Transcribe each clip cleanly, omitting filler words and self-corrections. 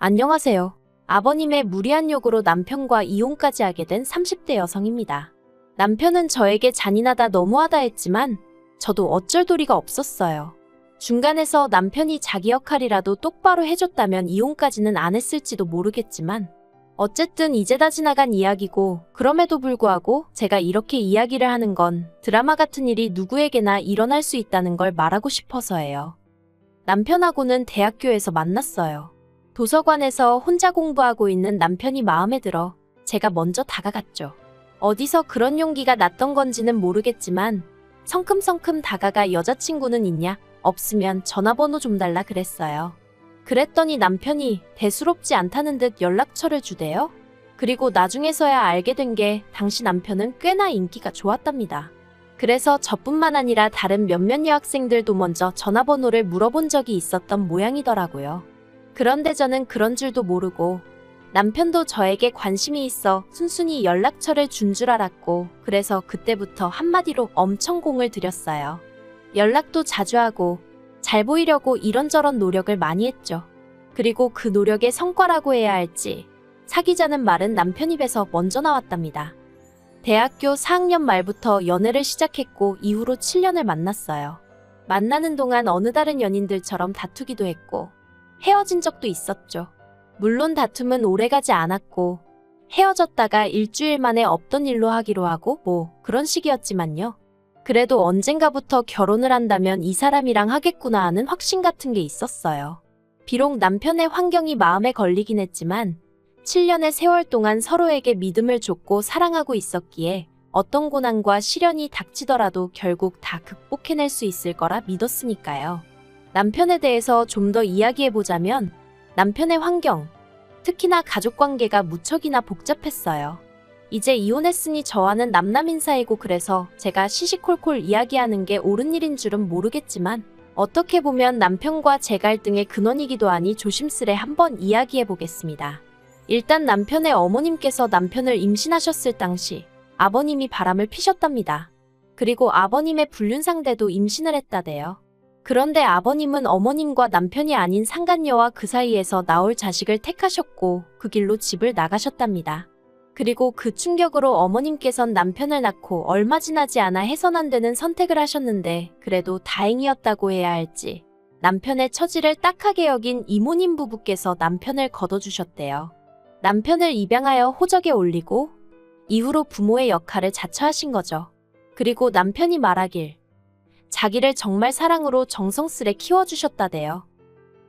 안녕하세요. 아버님의 무리한 요구로 남편과 이혼까지 하게 된 30대 여성입니다. 남편은 저에게 잔인하다 너무하다 했지만 저도 어쩔 도리가 없었어요. 중간에서 남편이 자기 역할이라도 똑바로 해줬다면 이혼까지는 안 했을지도 모르겠지만 어쨌든 이제 다 지나간 이야기고, 그럼에도 불구하고 제가 이렇게 이야기를 하는 건 드라마 같은 일이 누구에게나 일어날 수 있다는 걸 말하고 싶어서예요. 남편하고는 대학교에서 만났어요. 도서관에서 혼자 공부하고 있는 남편이 마음에 들어 제가 먼저 다가갔죠. 어디서 그런 용기가 났던 건지는 모르겠지만 성큼성큼 다가가 여자친구는 있냐? 없으면 전화번호 좀 달라 그랬어요. 그랬더니 남편이 대수롭지 않다는 듯 연락처를 주대요. 그리고 나중에서야 알게 된 게 당시 남편은 꽤나 인기가 좋았답니다. 그래서 저뿐만 아니라 다른 몇몇 여학생들도 먼저 전화번호를 물어본 적이 있었던 모양이더라고요. 그런데 저는 그런 줄도 모르고 남편도 저에게 관심이 있어 순순히 연락처를 준 줄 알았고, 그래서 그때부터 한마디로 엄청 공을 들였어요. 연락도 자주 하고 잘 보이려고 이런저런 노력을 많이 했죠. 그리고 그 노력의 성과라고 해야 할지 사귀자는 말은 남편 입에서 먼저 나왔답니다. 대학교 4학년 말부터 연애를 시작했고 이후로 7년을 만났어요. 만나는 동안 어느 다른 연인들처럼 다투기도 했고 헤어진 적도 있었죠. 물론 다툼은 오래가지 않았고 헤어졌다가 일주일 만에 없던 일로 하기로 하고 뭐 그런 식이었지만요. 그래도 언젠가부터 결혼을 한다면 이 사람이랑 하겠구나 하는 확신 같은 게 있었어요. 비록 남편의 환경이 마음에 걸리긴 했지만 7년의 세월 동안 서로에게 믿음을 줬고 사랑하고 있었기에 어떤 고난과 시련이 닥치더라도 결국 다 극복해낼 수 있을 거라 믿었으니까요. 남편에 대해서 좀 더 이야기해보자면 남편의 환경, 특히나 가족관계가 무척이나 복잡했어요. 이제 이혼했으니 저와는 남남인 사이고, 그래서 제가 시시콜콜 이야기하는 게 옳은 일인 줄은 모르겠지만 어떻게 보면 남편과 제 갈등의 근원이기도 하니 조심스레 한번 이야기해보겠습니다. 일단 남편의 어머님께서 남편을 임신하셨을 당시 아버님이 바람을 피셨답니다. 그리고 아버님의 불륜 상대도 임신을 했다대요. 그런데 아버님은 어머님과 남편이 아닌 상간녀와 그 사이에서 나올 자식을 택하셨고 그 길로 집을 나가셨답니다. 그리고 그 충격으로 어머님께선 남편을 낳고 얼마 지나지 않아 해선 안 되는 선택을 하셨는데, 그래도 다행이었다고 해야 할지 남편의 처지를 딱하게 여긴 이모님 부부께서 남편을 거둬주셨대요. 남편을 입양하여 호적에 올리고 이후로 부모의 역할을 자처하신 거죠. 그리고 남편이 말하길 자기를 정말 사랑으로 정성스레 키워주셨다대요.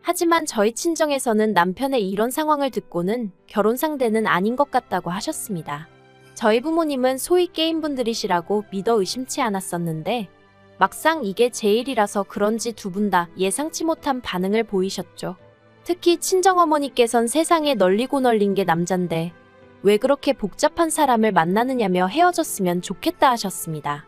하지만 저희 친정에서는 남편의 이런 상황을 듣고는 결혼 상대는 아닌 것 같다고 하셨습니다. 저희 부모님은 소위 게임분들이시라고 믿어 의심치 않았었는데 막상 이게 제 일이라서 그런지 두 분 다 예상치 못한 반응을 보이셨죠. 특히 친정어머니께선 세상에 널리고 널린 게 남잔데 왜 그렇게 복잡한 사람을 만나느냐며 헤어졌으면 좋겠다 하셨습니다.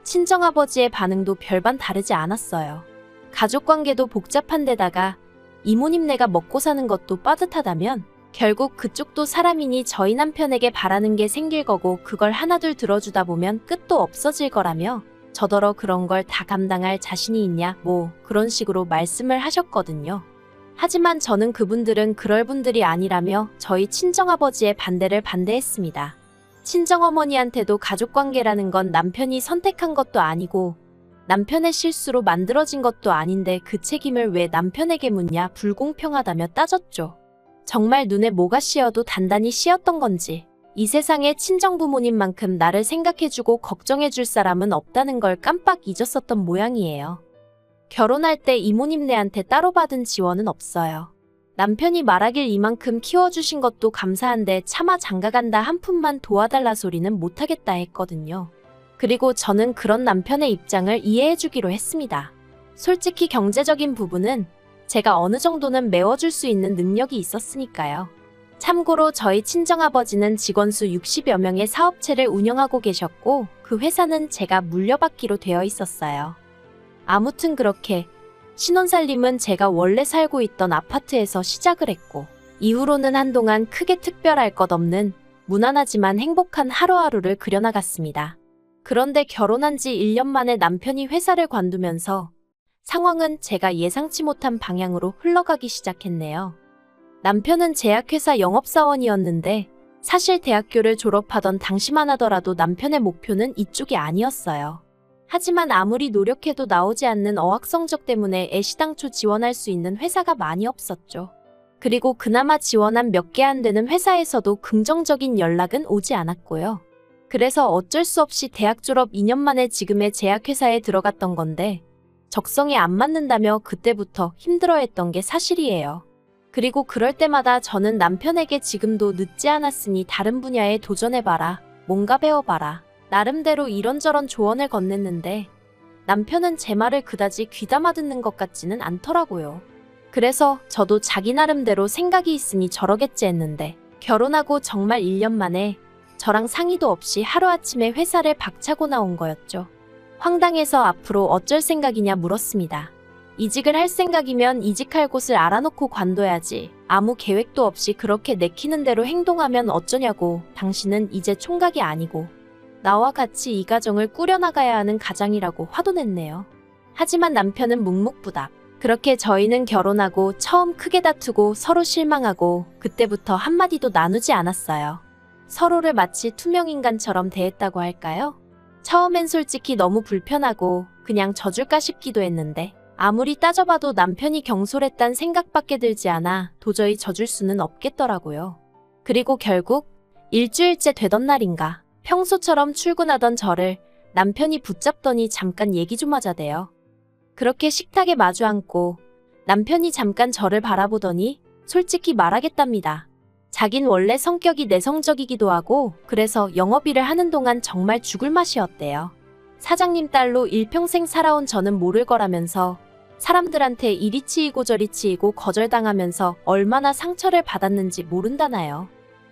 친정아버지의 반응도 별반 다르지 않았어요. 가족관계도 복잡한 데다가 이모님네가 먹고 사는 것도 빠듯하다면 결국 그쪽도 사람이니 저희 남편에게 바라는 게 생길 거고, 그걸 하나둘 들어주다 보면 끝도 없어질 거라며 저더러 그런 걸 다 감당할 자신이 있냐 뭐 그런 식으로 말씀을 하셨거든요. 하지만 저는 그분들은 그럴 분들이 아니라며 저희 친정아버지의 반대를 반대했습니다. 친정어머니한테도 가족관계라는 건 남편이 선택한 것도 아니고 남편의 실수로 만들어진 것도 아닌데 그 책임을 왜 남편에게 묻냐, 불공평하다며 따졌죠. 정말 눈에 뭐가 씌어도 단단히 씌었던 건지 이 세상에 친정부모님만큼 나를 생각해주고 걱정해줄 사람은 없다는 걸 깜빡 잊었었던 모양이에요. 결혼할 때 이모님네한테 따로 받은 지원은 없어요. 남편이 말하길 이만큼 키워주신 것도 감사한데 차마 장가간다 한 푼만 도와달라 소리는 못하겠다 했거든요. 그리고 저는 그런 남편의 입장을 이해해주기로 했습니다. 솔직히 경제적인 부분은 제가 어느 정도는 메워줄 수 있는 능력이 있었으니까요. 참고로 저희 친정아버지는 직원 수 60여 명의 사업체를 운영하고 계셨고 그 회사는 제가 물려받기로 되어 있었어요. 아무튼 그렇게 신혼살림은 제가 원래 살고 있던 아파트에서 시작을 했고 이후로는 한동안 크게 특별할 것 없는 무난하지만 행복한 하루하루를 그려나갔습니다. 그런데 결혼한 지 1년 만에 남편이 회사를 관두면서 상황은 제가 예상치 못한 방향으로 흘러가기 시작했네요. 남편은 제약회사 영업사원이었는데 사실 대학교를 졸업하던 당시만 하더라도 남편의 목표는 이쪽이 아니었어요. 하지만 아무리 노력해도 나오지 않는 어학 성적 때문에 애시당초 지원할 수 있는 회사가 많이 없었죠. 그리고 그나마 지원한 몇 개 안 되는 회사에서도 긍정적인 연락은 오지 않았고요. 그래서 어쩔 수 없이 대학 졸업 2년 만에 지금의 제약회사에 들어갔던 건데 적성에 안 맞는다며 그때부터 힘들어했던 게 사실이에요. 그리고 그럴 때마다 저는 남편에게 지금도 늦지 않았으니 다른 분야에 도전해봐라, 뭔가 배워봐라, 나름대로 이런저런 조언을 건넸는데 남편은 제 말을 그다지 귀담아 듣는 것 같지는 않더라고요. 그래서 저도 자기 나름대로 생각이 있으니 저러겠지 했는데 결혼하고 정말 1년 만에 저랑 상의도 없이 하루아침에 회사를 박차고 나온 거였죠. 황당해서 앞으로 어쩔 생각이냐 물었습니다. 이직을 할 생각이면 이직할 곳을 알아놓고 관둬야지. 아무 계획도 없이 그렇게 내키는 대로 행동하면 어쩌냐고. 당신은 이제 총각이 아니고 나와 같이 이 가정을 꾸려나가야 하는 가장이라고 화도 냈네요. 하지만 남편은 묵묵부답. 그렇게 저희는 결혼하고 처음 크게 다투고 서로 실망하고 그때부터 한마디도 나누지 않았어요. 서로를 마치 투명인간처럼 대했다고 할까요? 처음엔 솔직히 너무 불편하고 그냥 져줄까 싶기도 했는데 아무리 따져봐도 남편이 경솔했단 생각밖에 들지 않아 도저히 져줄 수는 없겠더라고요. 그리고 결국 일주일째 되던 날인가 평소처럼 출근하던 저를 남편이 붙잡더니 잠깐 얘기 좀 하자대요. 그렇게 식탁에 마주 앉고 남편이 잠깐 저를 바라보더니 솔직히 말하겠답니다. 자긴 원래 성격이 내성적이기도 하고 그래서 영업일을 하는 동안 정말 죽을 맛이었대요. 사장님 딸로 일평생 살아온 저는 모를 거라면서 사람들한테 이리 치이고 저리 치이고 거절당하면서 얼마나 상처를 받았는지 모른다나요.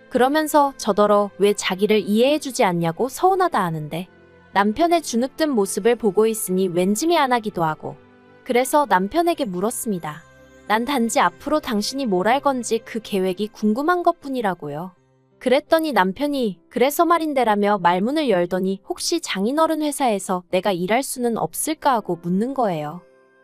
그러면서 저더러 왜 자기를 이해해주지 않냐고 서운하다 하는데 남편의 주눅든 모습을 보고 있으니 왠지 미안하기도 하고 그래서 남편에게 물었습니다. 난 단지 앞으로 당신이 뭘 할 건지 그 계획이 궁금한 것뿐이라고요. 그랬더니 남편이 그래서 말인데라며 말문을 열더니 혹시 장인어른 회사에서 내가 일할 수는 없을까 하고 묻는 거예요.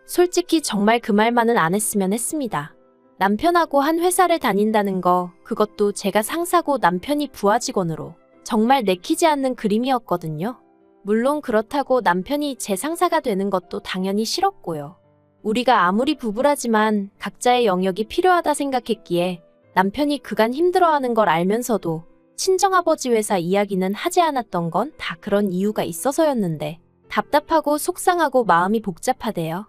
솔직히 정말 그 말만은 안 했으면 했습니다. 남편하고 한 회사를 다닌다는 거 그것도 제가 상사고 남편이 부하 직원으로 정말 내키지 않는 그림이었거든요. 물론 그렇다고 남편이 제 상사가 되는 것도 당연히 싫었고요. 우리가 아무리 부부라지만 각자의 영역이 필요하다 생각했기에 남편이 그간 힘들어하는 걸 알면서도 친정아버지 회사 이야기는 하지 않았던 건 다 그런 이유가 있어서였는데 답답하고 속상하고 마음이 복잡하대요.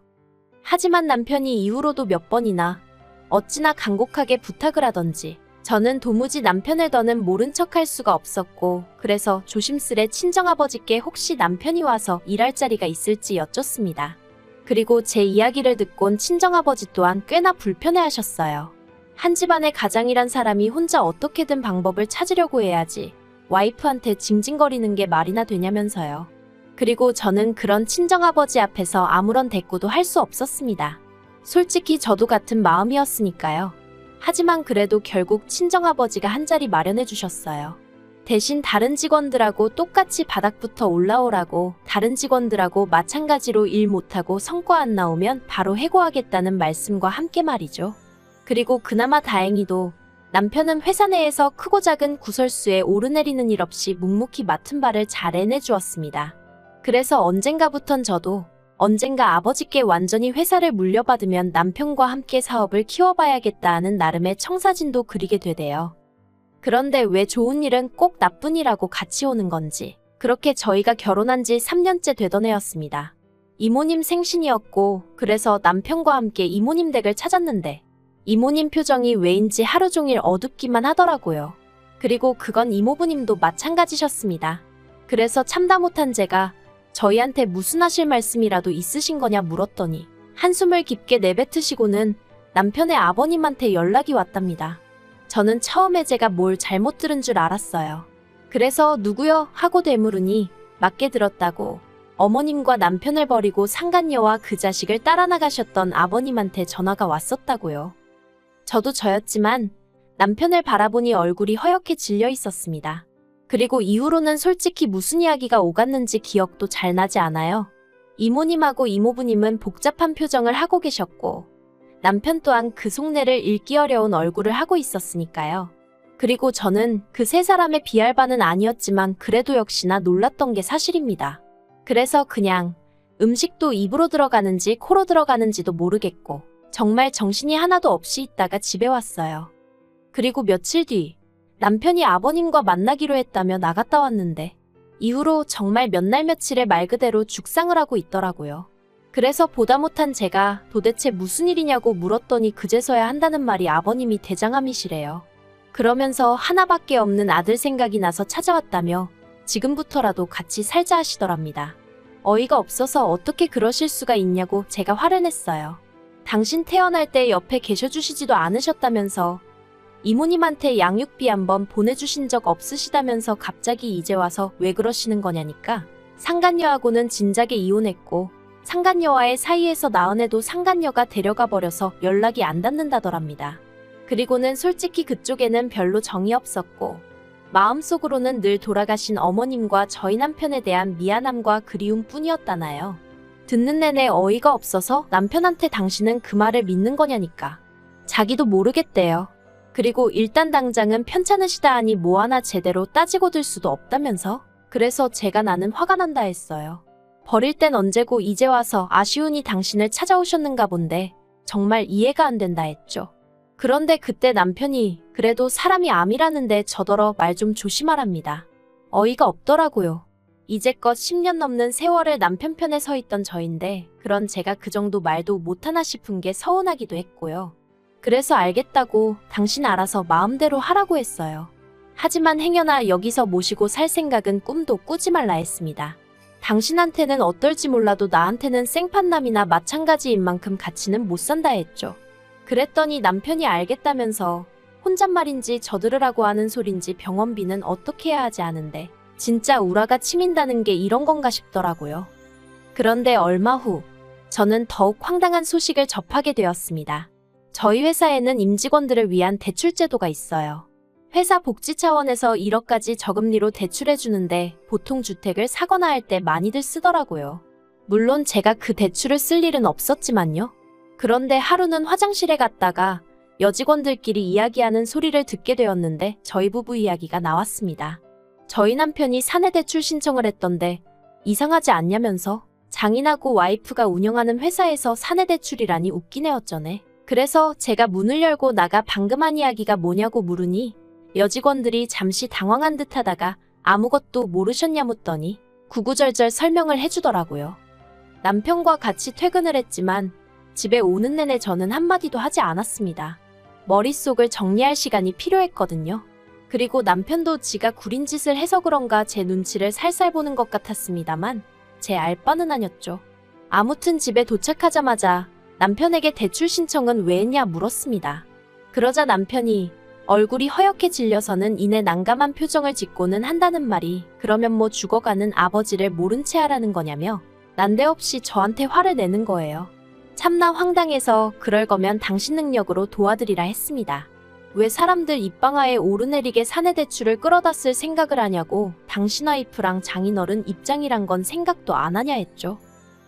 하지만 남편이 이후로도 몇 번이나 어찌나 간곡하게 부탁을 하던지 저는 도무지 남편을 더는 모른 척할 수가 없었고 그래서 조심스레 친정아버지께 혹시 남편이 와서 일할 자리가 있을지 여쭙습니다. 그리고 제 이야기를 듣곤 친정아버지 또한 꽤나 불편해하셨어요. 한 집안의 가장이란 사람이 혼자 어떻게든 방법을 찾으려고 해야지 와이프한테 징징거리는 게 말이나 되냐면서요. 그리고 저는 그런 친정아버지 앞에서 아무런 대꾸도 할 수 없었습니다. 솔직히 저도 같은 마음이었으니까요. 하지만 그래도 결국 친정아버지가 한 자리 마련해 주셨어요. 대신 다른 직원들하고 똑같이 바닥부터 올라오라고 다른 직원들하고 마찬가지로 일 못하고 성과 안 나오면 바로 해고하겠다는 말씀과 함께 말이죠. 그리고 그나마 다행히도 남편은 회사 내에서 크고 작은 구설수에 오르내리는 일 없이 묵묵히 맡은 바를 잘 해내주었습니다. 그래서 언젠가부턴 저도 언젠가 아버지께 완전히 회사를 물려받으면 남편과 함께 사업을 키워봐야겠다 하는 나름의 청사진도 그리게 되대요. 그런데 왜 좋은 일은 꼭 나쁜 일하고 같이 오는 건지 그렇게 저희가 결혼한 지 3년째 되던 해였습니다. 이모님 생신이었고 그래서 남편과 함께 이모님 댁을 찾았는데 이모님 표정이 왜인지 하루 종일 어둡기만 하더라고요. 그리고 그건 이모부님도 마찬가지셨습니다. 그래서 참다 못한 제가 저희한테 무슨 하실 말씀이라도 있으신 거냐 물었더니 한숨을 깊게 내뱉으시고는 남편의 아버님한테 연락이 왔답니다. 저는 처음에 제가 뭘 잘못 들은 줄 알았어요. 그래서 누구요? 하고 되물으니 맞게 들었다고 어머님과 남편을 버리고 상간녀와 그 자식을 따라 나가셨던 아버님한테 전화가 왔었다고요. 저도 저였지만 남편을 바라보니 얼굴이 허옇게 질려 있었습니다. 그리고 이후로는 솔직히 무슨 이야기가 오갔는지 기억도 잘 나지 않아요. 이모님하고 이모부님은 복잡한 표정을 하고 계셨고 남편 또한 그 속내를 읽기 어려운 얼굴을 하고 있었으니까요. 그리고 저는 그 세 사람의 비할 바는 아니었지만 그래도 역시나 놀랐던 게 사실입니다. 그래서 그냥 음식도 입으로 들어가는지 코로 들어가는지도 모르겠고 정말 정신이 하나도 없이 있다가 집에 왔어요. 그리고 며칠 뒤 남편이 아버님과 만나기로 했다며 나갔다 왔는데 이후로 정말 몇 날 며칠에 말 그대로 죽상을 하고 있더라고요. 그래서 보다 못한 제가 도대체 무슨 일이냐고 물었더니 그제서야 한다는 말이 아버님이 대장암이시래요. 그러면서 하나밖에 없는 아들 생각이 나서 찾아왔다며 지금부터라도 같이 살자 하시더랍니다. 어이가 없어서 어떻게 그러실 수가 있냐고 제가 화를 냈어요. 당신 태어날 때 옆에 계셔주시지도 않으셨다면서 이모님한테 양육비 한번 보내주신 적 없으시다면서 갑자기 이제 와서 왜 그러시는 거냐니까 상간녀하고는 진작에 이혼했고 상간녀와의 사이에서 낳은 애도 상간녀가 데려가 버려서 연락이 안 닿는다더랍니다. 그리고는 솔직히 그쪽에는 별로 정이 없었고 마음속으로는 늘 돌아가신 어머님과 저희 남편에 대한 미안함과 그리움 뿐이었다나요. 듣는 내내 어이가 없어서 남편한테 당신은 그 말을 믿는 거냐니까. 자기도 모르겠대요. 그리고 일단 당장은 편찮으시다 하니 뭐 하나 제대로 따지고 들 수도 없다면서? 그래서 제가 나는 화가 난다 했어요. 버릴 땐 언제고 이제 와서 아쉬우니 당신을 찾아오셨는가 본데 정말 이해가 안 된다 했죠. 그런데 그때 남편이 그래도 사람이 암이라는데 저더러 말 좀 조심하랍니다. 어이가 없더라고요. 이제껏 10년 넘는 세월을 남편 편에 서 있던 저인데 그런 제가 그 정도 말도 못하나 싶은 게 서운하기도 했고요. 그래서 알겠다고 당신 알아서 마음대로 하라고 했어요. 하지만 행여나 여기서 모시고 살 생각은 꿈도 꾸지 말라 했습니다. 당신한테는 어떨지 몰라도 나한테는 생판남이나 마찬가지인 만큼 같이는 못 산다 했죠. 그랬더니 남편이 알겠다면서 혼잣말인지 저들으라고 하는 소린지 병원비는 어떻게 해야 하지 않은데 진짜 우라가 치민다는 게 이런 건가 싶더라고요. 그런데 얼마 후 저는 더욱 황당한 소식을 접하게 되었습니다. 저희 회사에는 임직원들을 위한 대출 제도가 있어요. 회사 복지 차원에서 1억까지 저금리로 대출해주는데 보통 주택을 사거나 할 때 많이들 쓰더라고요. 물론 제가 그 대출을 쓸 일은 없었지만요. 그런데 하루는 화장실에 갔다가 여직원들끼리 이야기하는 소리를 듣게 되었는데 저희 부부 이야기가 나왔습니다. 저희 남편이 사내 대출 신청을 했던데 이상하지 않냐면서 장인하고 와이프가 운영하는 회사에서 사내 대출이라니 웃기네 어쩌네. 그래서 제가 문을 열고 나가 방금 한 이야기가 뭐냐고 물으니 여직원들이 잠시 당황한 듯 하다가 아무것도 모르셨냐 묻더니 구구절절 설명을 해주더라고요. 남편과 같이 퇴근을 했지만 집에 오는 내내 저는 한마디도 하지 않았습니다. 머릿속을 정리할 시간이 필요했거든요. 그리고 남편도 지가 구린 짓을 해서 그런가 제 눈치를 살살 보는 것 같았습니다만 제 알바는 아니었죠. 아무튼 집에 도착하자마자 남편에게 대출 신청은 왜 했냐 물었습니다. 그러자 남편이 얼굴이 허옇게 질려서는 이내 난감한 표정을 짓고는 한다는 말이 그러면 뭐 죽어가는 아버지를 모른 채 하라는 거냐며 난데없이 저한테 화를 내는 거예요. 참나 황당해서 그럴 거면 당신 능력으로 도와드리라 했습니다. 왜 사람들 입방아에 오르내리게 사내 대출을 끌어다 쓸 생각을 하냐고 당신 와이프랑 장인어른 입장이란 건 생각도 안 하냐 했죠.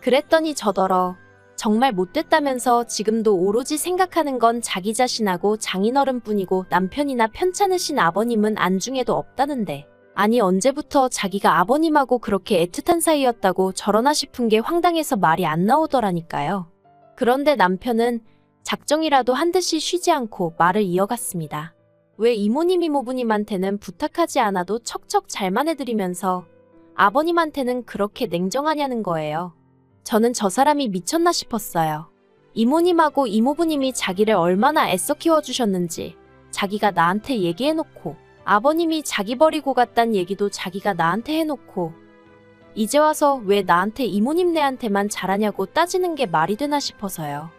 그랬더니 저더러 정말 못됐다면서 지금도 오로지 생각하는 건 자기 자신하고 장인어른뿐이고 남편이나 편찮으신 아버님은 안중에도 없다는데 아니 언제부터 자기가 아버님하고 그렇게 애틋한 사이였다고 저러나 싶은 게 황당해서 말이 안 나오더라니까요. 그런데 남편은 작정이라도 한 듯이 쉬지 않고 말을 이어갔습니다. 왜 이모님 이모부님한테는 부탁하지 않아도 척척 잘만 해드리면서 아버님한테는 그렇게 냉정하냐는 거예요. 저는 저 사람이 미쳤나 싶었어요. 이모님하고 이모부님이 자기를 얼마나 애써 키워주셨는지 자기가 나한테 얘기해놓고 아버님이 자기 버리고 갔단 얘기도 자기가 나한테 해놓고 이제 와서 왜 나한테 이모님네한테만 잘하냐고 따지는 게 말이 되나 싶어서요.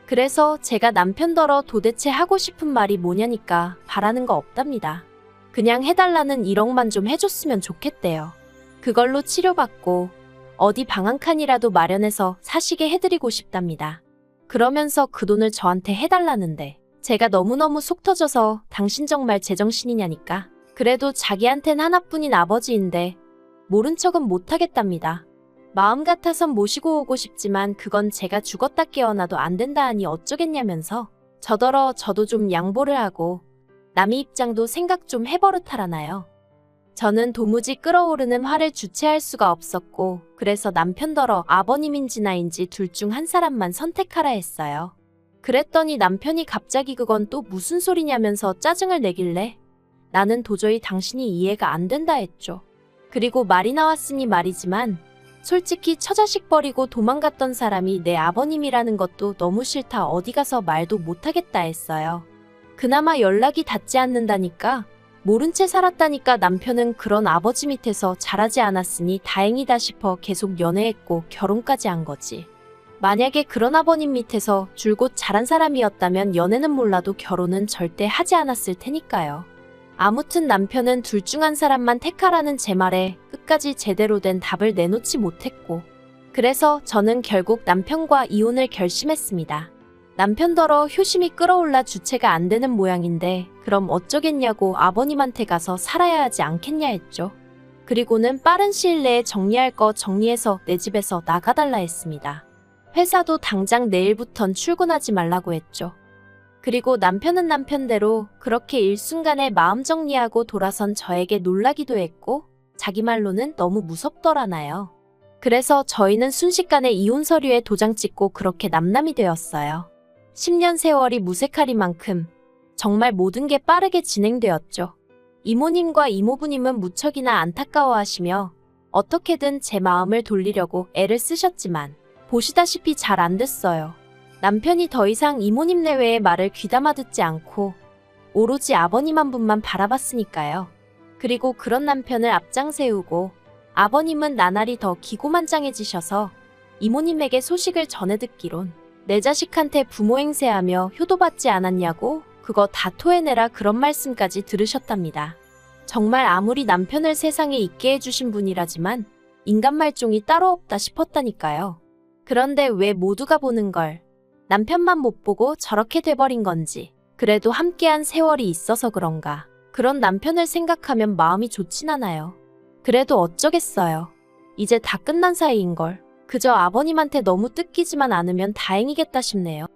그래서 제가 남편더러 도대체 하고 싶은 말이 뭐냐니까 바라는 거 없답니다. 그냥 해달라는 1억만 좀 해줬으면 좋겠대요. 그걸로 치료받고 어디 방 한 칸이라도 마련해서 사시게 해드리고 싶답니다. 그러면서 그 돈을 저한테 해달라는데 제가 너무너무 속 터져서 당신 정말 제정신이냐니까. 그래도 자기한텐 하나뿐인 아버지인데 모른 척은 못하겠답니다. 마음 같아선 모시고 오고 싶지만 그건 제가 죽었다 깨어나도 안 된다 하니 어쩌겠냐면서 저더러 저도 좀 양보를 하고 남의 입장도 생각 좀 해버릇하라나요. 저는 도무지 끓어오르는 화를 주체할 수가 없었고 그래서 남편더러 아버님인지 나인지 둘 중 한 사람만 선택하라 했어요. 그랬더니 남편이 갑자기 그건 또 무슨 소리냐면서 짜증을 내길래 나는 도저히 당신이 이해가 안 된다 했죠. 그리고 말이 나왔으니 말이지만 솔직히 처자식 버리고 도망갔던 사람이 내 아버님이라는 것도 너무 싫다 어디 가서 말도 못하겠다 했어요. 그나마 연락이 닿지 않는다니까 모른 채 살았다니까 남편은 그런 아버지 밑에서 자라지 않았으니 다행이다 싶어 계속 연애했고 결혼까지 한 거지. 만약에 그런 아버님 밑에서 줄곧 자란 사람이었다면 연애는 몰라도 결혼은 절대 하지 않았을 테니까요. 아무튼 남편은 둘 중 한 사람만 택하라는 제 말에 끝까지 제대로 된 답을 내놓지 못했고 그래서 저는 결국 남편과 이혼을 결심했습니다. 남편더러 효심이 끌어올라 주체가 안 되는 모양인데 그럼 어쩌겠냐고 아버님한테 가서 살아야 하지 않겠냐 했죠. 그리고는 빠른 시일 내에 정리할 거 정리해서 내 집에서 나가달라 했습니다. 회사도 당장 내일부턴 출근하지 말라고 했죠. 그리고 남편은 남편대로 그렇게 일순간에 마음 정리하고 돌아선 저에게 놀라기도 했고 자기 말로는 너무 무섭더라나요. 그래서 저희는 순식간에 이혼 서류에 도장 찍고 그렇게 남남이 되었어요. 10년 세월이 무색하리만큼 정말 모든 게 빠르게 진행되었죠. 이모님과 이모부님은 무척이나 안타까워하시며 어떻게든 제 마음을 돌리려고 애를 쓰셨지만 보시다시피 잘 안 됐어요. 남편이 더 이상 이모님 내외의 말을 귀담아 듣지 않고 오로지 아버님 한 분만 바라봤으니까요. 그리고 그런 남편을 앞장 세우고 아버님은 나날이 더 기고만장해지셔서 이모님에게 소식을 전해 듣기론 내 자식한테 부모 행세하며 효도받지 않았냐고 그거 다 토해내라 그런 말씀까지 들으셨답니다. 정말 아무리 남편을 세상에 있게 해주신 분이라지만 인간 말종이 따로 없다 싶었다니까요. 그런데 왜 모두가 보는 걸 남편만 못 보고 저렇게 돼버린 건지 그래도 함께한 세월이 있어서 그런가 그런 남편을 생각하면 마음이 좋진 않아요. 그래도 어쩌겠어요. 이제 다 끝난 사이인걸. 그저 아버님한테 너무 뜯기지만 않으면 다행이겠다 싶네요.